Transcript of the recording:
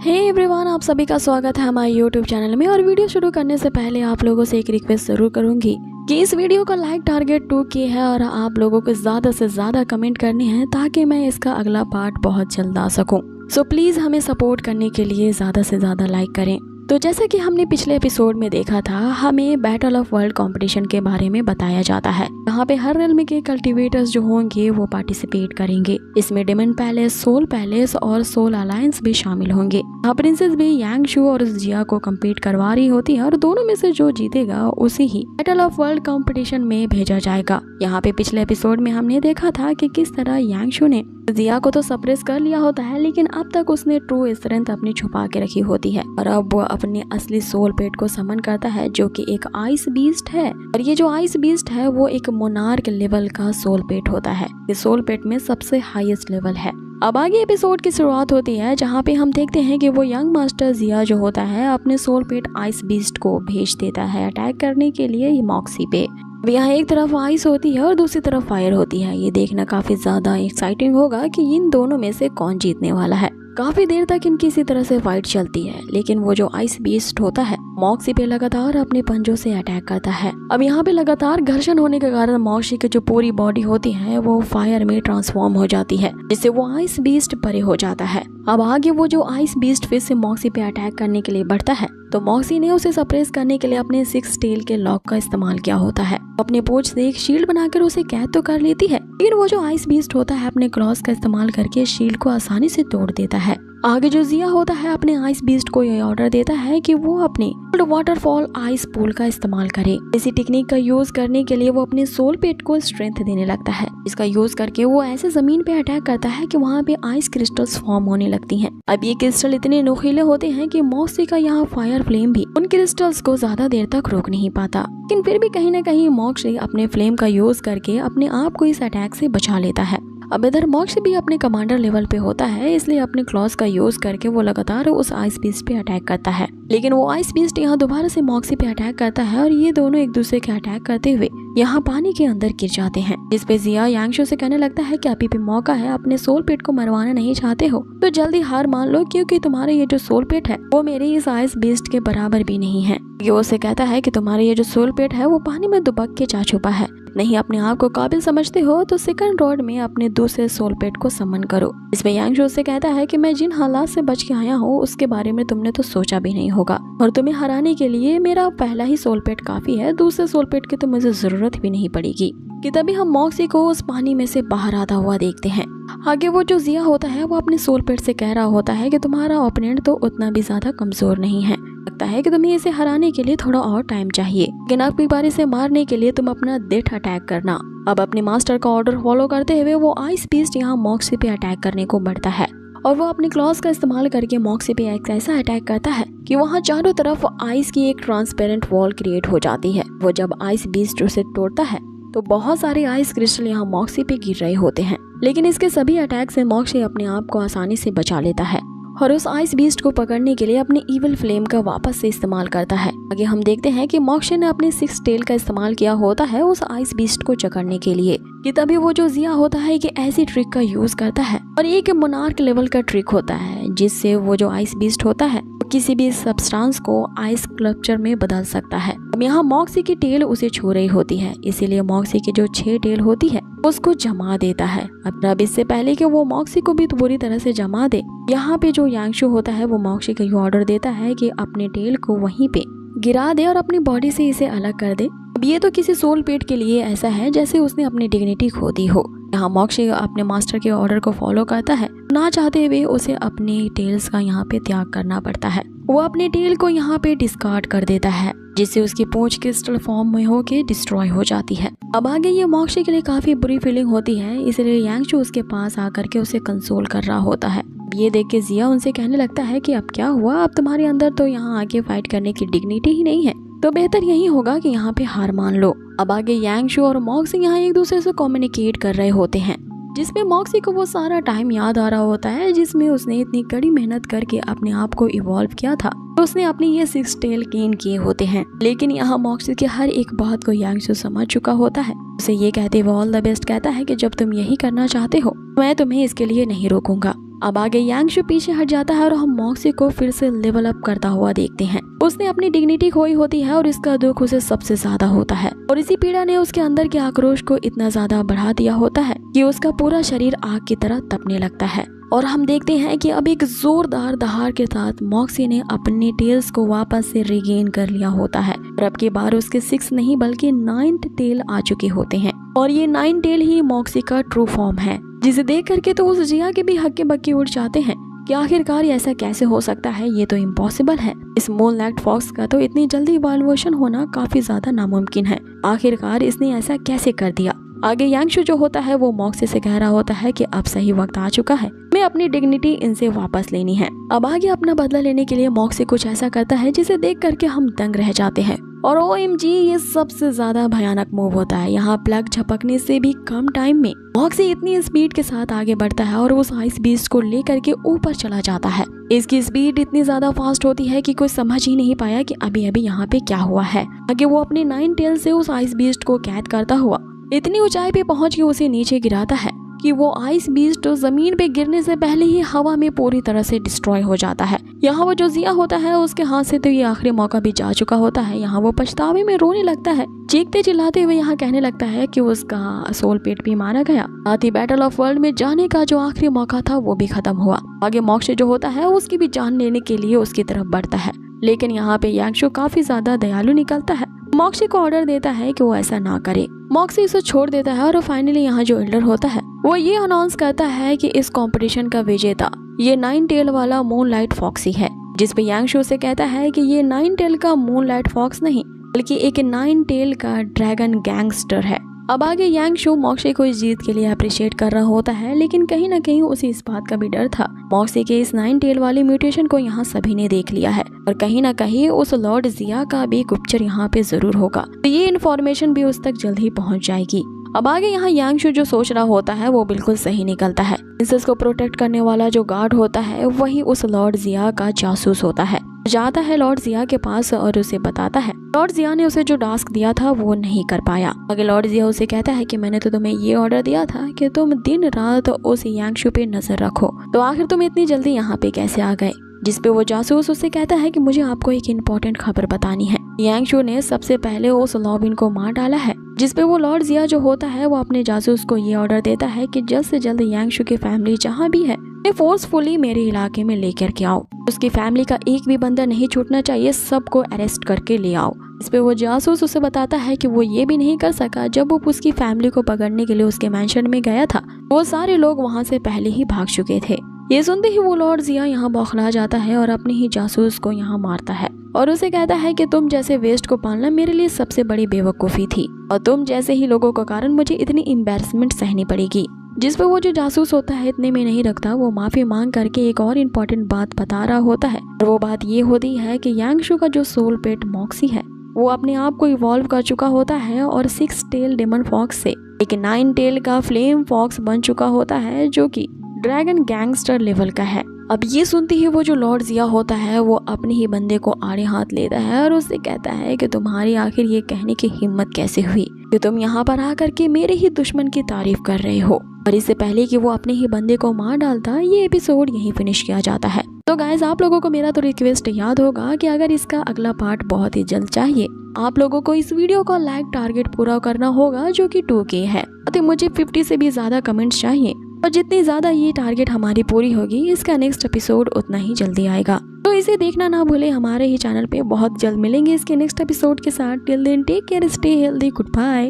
Hey everyone, आप सभी का स्वागत है हमारे यूट्यूब चैनल में। और वीडियो शुरू करने से पहले आप लोगों से एक रिक्वेस्ट जरूर करूंगी कि इस वीडियो का लाइक टारगेट 2K है और आप लोगों को ज़्यादा से ज़्यादा कमेंट करने हैं ताकि मैं इसका अगला पार्ट बहुत जल्द आ सकूं। सो प्लीज़ हमें सपोर्ट करने के लिए ज़्यादा से ज़्यादा लाइक करें। तो जैसा कि हमने पिछले एपिसोड में देखा था, हमें बैटल ऑफ वर्ल्ड कंपटीशन के बारे में बताया जाता है। यहाँ पे हर रेलम के कल्टीवेटर्स जो होंगे वो पार्टिसिपेट करेंगे। इसमें डेमन पैलेस, सोल पैलेस और सोल अलायंस भी शामिल होंगे। यहाँ प्रिंसेस भी यांगशु और जिया को कम्पीट करवा रही होती है और दोनों में से जो जीतेगा उसे ही बैटल ऑफ वर्ल्ड कंपटीशन में भेजा जाएगा। यहाँ पे पिछले एपिसोड में हमने देखा था कि किस तरह यांगशु ने जिया को तो सप्रेस कर लिया होता है, लेकिन अब तक उसने ट्रू स्ट्रेंथ अपनी छुपा के रखी होती है और अब वो अपने असली सोल पेट को समन करता है जो कि एक आइस बीस्ट है। और ये जो आइस बीस्ट है वो एक मोनार्क लेवल का सोल पेट होता है। ये सोल पेट में सबसे हाईएस्ट लेवल है। अब आगे एपिसोड की शुरुआत होती है जहाँ पे हम देखते हैं कि वो यंग मास्टर जिया जो होता है अपने सोल पेट आइस बीस्ट को भेज देता है अटैक करने के लिए मॉक्सी पे। यहाँ एक तरफ आइस होती है और दूसरी तरफ फायर होती है। ये देखना काफी ज्यादा एक्साइटिंग होगा कि इन दोनों में से कौन जीतने वाला है। काफी देर तक इनकी इसी तरह से फाइट चलती है, लेकिन वो जो आइस बीस्ट होता है मॉक्सी पे लगातार अपने पंजों से अटैक करता है। अब यहाँ पे लगातार घर्षण होने के कारण मॉक्सी की जो पूरी बॉडी होती है वो फायर में ट्रांसफॉर्म हो जाती है, जिससे वो आइस बीस्ट परे हो जाता है। अब आगे वो जो आइस बीस्ट फिर से मॉक्सी पे अटैक करने के लिए बढ़ता है, तो मॉक्सी ने उसे सप्रेस करने के लिए अपने 6 टेल के लॉक का इस्तेमाल किया होता है। अपने पूंछ से एक शील्ड बनाकर उसे कैद तो कर लेती है, लेकिन वो जो आइस बीस्ट होता है अपने क्लॉज का इस्तेमाल करके शील्ड को आसानी से तोड़ देता है। आगे जो जिया होता है अपने आइस बीस्ट को ये ऑर्डर देता है कि वो अपने वाटरफॉल आइस पूल का इस्तेमाल करे। इसी टेक्निक का यूज करने के लिए वो अपने सोल पेट को स्ट्रेंथ देने लगता है। इसका यूज करके वो ऐसे जमीन पे अटैक करता है कि वहाँ पे आइस क्रिस्टल्स फॉर्म होने लगती हैं। अब ये क्रिस्टल इतने नुकीले होते हैं कि मॉक्सी का यहाँ फायर फ्लेम भी उन क्रिस्टल्स को ज्यादा देर तक रोक नहीं पाता, लेकिन फिर भी कहीं न कहीं मॉक्सी अपने फ्लेम का यूज करके अपने आप को इस अटैक से बचा लेता है। अब इधर मॉक्सी भी अपने कमांडर लेवल पे होता है, इसलिए अपने क्लॉज का यूज करके वो लगातार उस आइस बीस्ट पे अटैक करता है। लेकिन वो आइस बीस्ट यहाँ दोबारा से मॉक्सी पे अटैक करता है और ये दोनों एक दूसरे के अटैक करते हुए यहाँ पानी के अंदर गिर जाते हैं, जिसपे जिया यांगशु से कहने लगता है कि अभी भी मौका है, अपने सोल पेट को मरवाना नहीं चाहते हो तो जल्दी हार मान लो, क्योंकि तुम्हारे ये जो सोल पेट है वो मेरे इस आइस बीस्ट के बराबर भी नहीं है। ये उसे कहता है कि तुम्हारे ये जो सोल पेट है वो पानी में दुबक के जा छुपा है। नहीं अपने आप को काबिल समझते हो तो सेकंड रोड में अपने दूसरे सोल पेट को समन करो। इसमें यांगशु से कहता है कि मैं जिन हालात से बच के आया हूँ उसके बारे में तुमने तो सोचा भी नहीं होगा, और तुम्हें हराने के लिए मेरा पहला ही सोल पेट काफी है, दूसरे सोल पेट की तो मुझे जरूरत भी नहीं पड़ेगी। कि तभी हम मॉक्सी को उस पानी में से बाहर आता हुआ देखते हैं। आगे वो जो जिया होता है वो अपने सोल पेट से कह रहा होता है कि तुम्हारा ओपोनेंट तो उतना भी ज्यादा कमजोर नहीं है, लगता है कि तुम्हें इसे हराने के लिए थोड़ा और टाइम चाहिए, लेकिन अब की बार इसे मारने के लिए तुम अपना डेथ अटैक करना। अब अपने मास्टर का ऑर्डर फॉलो करते हुए वो आइस बीस्ट यहाँ मॉक्सी पे अटैक करने को बढ़ता है और वो अपने क्लॉज का इस्तेमाल करके मॉक्सी पे एक ऐसा अटैक करता है कि वहाँ चारों तरफ आइस की एक ट्रांसपेरेंट वॉल क्रिएट हो जाती है। वो जब आइस बीस्ट उसे तोड़ता है तो बहुत सारे आइस क्रिस्टल यहाँ मॉक्सी पे गिर रहे होते हैं, लेकिन इसके सभी अटैक से मॉक्सी अपने आप को आसानी से बचा लेता है और उस आइस बीस्ट को पकड़ने के लिए अपने इविल फ्लेम का वापस से इस्तेमाल करता है। आगे हम देखते हैं कि मॉक्सी ने अपने 6 टेल का इस्तेमाल किया होता है उस आइस बीस्ट को जकड़ने के लिए। कि तभी वो जो जिया होता है कि ऐसी ट्रिक का यूज करता है और ये एक मोनार्क लेवल का ट्रिक होता है, जिससे वो जो आइस बीस्ट होता है किसी भी सब्सटेंस को आइस स्कल्पचर में बदल सकता है। अब यहाँ मॉक्सी की टेल उसे छू रही होती है, इसीलिए मॉक्सी की जो 6 टेल होती है उसको जमा देता है। अब इससे पहले कि वो मॉक्सी को भी बुरी तरह से जमा दे, यहाँ पे जो यांगशु होता है वो मॉक्सी को ये ऑर्डर देता है कि अपने टेल को वहीं पे गिरा दे और अपनी बॉडी से इसे अलग कर दे। अब ये तो किसी सोल पेट के लिए ऐसा है जैसे उसने अपनी डिग्निटी खो दी हो। यहाँ मॉक्सी अपने मास्टर के ऑर्डर को फॉलो करता है, ना चाहते हुए उसे अपने टेल्स का यहाँ पे त्याग करना पड़ता है। वो अपने टेल को यहाँ पे डिस्कार्ड कर देता है, जिससे उसकी पूंछ क्रिस्टल फॉर्म में होके डिस्ट्रॉय हो जाती है। अब आगे ये मॉक्सी के लिए काफी बुरी फीलिंग होती है, इसलिए यांगशु उसके पास आकर के उसे कंसोल कर रहा होता है। ये देख के जिया उनसे कहने लगता है कि अब क्या हुआ, अब तुम्हारे अंदर तो यहाँ आके फाइट करने की डिग्निटी ही नहीं है, तो बेहतर यही होगा कि यहाँ पे हार मान लो। अब आगे यांगशु और मॉक्सी यहाँ एक दूसरे से कम्युनिकेट कर रहे होते हैं, जिसमें मॉक्सी को वो सारा टाइम याद आ रहा होता है जिसमें उसने इतनी कड़ी मेहनत करके अपने आप को इवॉल्व किया था, तो उसने अपने ये 6 टेल गेन किए होते हैं। लेकिन यहाँ मॉक्सी की हर एक बात को यांगशु समझ चुका होता है। उसे ये कहते हुए ऑल द बेस्ट कहता है कि जब तुम यही करना चाहते हो मैं तुम्हें इसके लिए नहीं रोकूंगा। अब आगे यांगशु पीछे हट जाता है और हम मॉक्सी को फिर से लेवल अप करता हुआ देखते हैं। उसने अपनी डिग्निटी खोई होती है और इसका दुख उसे सबसे ज्यादा होता है और इसी पीड़ा ने उसके अंदर के आक्रोश को इतना ज्यादा बढ़ा दिया होता है कि उसका पूरा शरीर आग की तरह तपने लगता है। और हम देखते हैं कि अब एक जोरदार दहाड़ के साथ मॉक्सी ने अपने टेल्स को वापस से रिगेन कर लिया होता है और अब की बार उसके 6 नहीं बल्कि 9th टेल आ चुके होते हैं और ये 9 टेल ही मॉक्सी का ट्रू फॉर्म है, जिसे देख करके तो उस जिया के भी हक्के बक्के उड़ जाते हैं कि आखिरकार ऐसा कैसे हो सकता है, ये तो इम्पॉसिबल है। इस मूनलाइट फॉक्स का तो इतनी जल्दी इवोल्यूशन होना काफी ज्यादा नामुमकिन है, आखिरकार इसने ऐसा कैसे कर दिया। आगे यांगशु जो होता है वो मॉक्सी से कह रहा होता है कि अब सही वक्त आ चुका है, मैं अपनी डिग्निटी इनसे वापस लेनी है। अब आगे अपना बदला लेने के लिए मॉक्सी कुछ ऐसा करता है जिसे देख करके हम दंग रह जाते हैं और OMG ये सबसे ज्यादा भयानक मूव होता है। यहाँ प्लग झपकने से भी कम टाइम में मॉक्सी इतनी स्पीड के साथ आगे बढ़ता है और उस आइस बीस्ट को लेकर के ऊपर चला जाता है। इसकी स्पीड इतनी ज्यादा फास्ट होती है कि कोई समझ ही नहीं पाया कि अभी अभी यहाँ पे क्या हुआ है। आगे वो अपने 9 टेल से उस आइस बीस्ट को कैद करता हुआ इतनी ऊंचाई पे पहुंच के उसे नीचे गिराता है कि वो आइस बीस्ट जमीन पे गिरने से पहले ही हवा में पूरी तरह से डिस्ट्रॉय हो जाता है। यहाँ वो जो जिया होता है उसके हाथ से तो ये आखिरी मौका भी जा चुका होता है। यहाँ वो पछतावे में रोने लगता है, चीखते चिल्लाते हुए यहाँ कहने लगता है कि उसका सोल पेट भी मारा गया, साथ ही बैटल ऑफ वर्ल्ड में जाने का जो आखिरी मौका था वो भी खत्म हुआ। आगे मॉक्सी जो होता है उसकी भी जान लेने के लिए उसकी तरफ बढ़ता है, लेकिन यहाँ पे यांगशु काफी ज्यादा दयालु निकलता है। मॉक्सी को ऑर्डर देता है कि वो ऐसा ना करे। मॉक्सी इसे छोड़ देता है और फाइनली यहाँ जो एल्डर होता है वो ये अनाउंस करता है कि इस कंपटीशन का विजेता ये 9 टेल वाला मूनलाइट फॉक्सी है, जिस पे यांगशु से कहता है कि ये 9 टेल का मूनलाइट फॉक्स नहीं बल्कि एक 9 टेल का ड्रैगन गैंगस्टर है। अब आगे यांगशु मॉक्सी को इस जीत के लिए अप्रिशिएट कर रहा होता है, लेकिन कहीं ना कहीं उसे इस बात का भी डर था मॉक्सी के इस 9 टेल वाली म्यूटेशन को यहाँ सभी ने देख लिया है और कहीं ना कहीं उस लॉर्ड जिया का भी गुप्तचर यहाँ पे जरूर होगा, तो ये इन्फॉर्मेशन भी उस तक जल्द ही पहुँच जाएगी। अब आगे यहाँ यांगशु जो सोच रहा होता है वो बिल्कुल सही निकलता है। प्रिंसेस को प्रोटेक्ट करने वाला जो गार्ड होता है वही उस लॉर्ड जिया का जासूस होता है। जाता है लॉर्ड जिया के पास और उसे बताता है लॉर्ड जिया ने उसे जो टास्क दिया था वो नहीं कर पाया। आगे लॉर्ड जिया उसे कहता है कि मैंने तो तुम्हें ये ऑर्डर दिया था कि तुम दिन रात उस यांगशु पे नजर रखो, तो आखिर तुम इतनी जल्दी यहाँ पे कैसे आ गए। जिसपे वो जासूस उससे कहता है कि मुझे आपको एक इम्पोर्टेंट खबर बतानी है। यांगशु ने सबसे पहले उस लॉबिन को मार डाला है, जिसपे वो लॉर्ड जिया जो होता है वो अपने जासूस को ये ऑर्डर देता है कि जल्द से जल्द यांगशु की फैमिली जहाँ भी है फोर्सफुली मेरे इलाके में लेकर के आओ। उसकी फैमिली का एक भी बंदा नहीं छूटना चाहिए, सबको अरेस्ट करके ले आओ। इस पे वो जासूस उसे बताता है कि वो ये भी नहीं कर सका, जब वो उसकी फैमिली को पकड़ने के लिए उसके मैंशन में गया था वो सारे लोग वहाँ से पहले ही भाग चुके थे। ये सुनते ही वो लॉर्ड जिया यहाँ बौखला जाता है और अपने ही जासूस को यहाँ मारता है और उसे कहता है कि तुम जैसे वेस्ट को पालना मेरे लिए सबसे बड़ी बेवकूफ़ी थी और तुम जैसे ही लोगों के कारण मुझे इतनी एम्बैरसमेंट सहनी पड़ेगी। जिस पे वो जो जासूस होता है इतने में नहीं रखता, वो माफी मांग करके एक और इम्पोर्टेंट बात बता रहा होता है और वो बात ये होती है कि यांगशु का जो सोल पेट मॉक्सी है वो अपने आप को इवॉल्व कर चुका होता है और 6 टेल डेमन फॉक्स से एक 9 टेल का फ्लेम फॉक्स बन चुका होता है, जो कि ड्रैगन गैंगस्टर लेवल का है। अब ये सुनते ही वो जो लॉर्ड जिया होता है वो अपने ही बंदे को आड़े हाथ लेता है और उससे कहता है कि तुम्हारी आखिर ये कहने की हिम्मत कैसे हुई कि तुम यहाँ पर आकर के मेरे ही दुश्मन की तारीफ कर रहे हो। और इससे पहले कि वो अपने ही बंदे को मार डालता, ये एपिसोड यहीं फिनिश किया जाता है। तो गाइज आप लोगों को मेरा तो रिक्वेस्ट याद होगा कि अगर इसका अगला पार्ट बहुत ही जल्द चाहिए, आप लोगों को इस वीडियो का लाइक टारगेट पूरा करना होगा जो कि 2K है। तो मुझे 50 से भी ज्यादा कमेंट्स चाहिए और जितनी ज्यादा ये टारगेट हमारी पूरी होगी इसका नेक्स्ट एपिसोड उतना ही जल्दी आएगा। तो इसे देखना ना भूले, हमारे ही चैनल पे बहुत जल्द मिलेंगे इसके नेक्स्ट एपिसोड के साथ। Till then take care, stay healthy, good bye.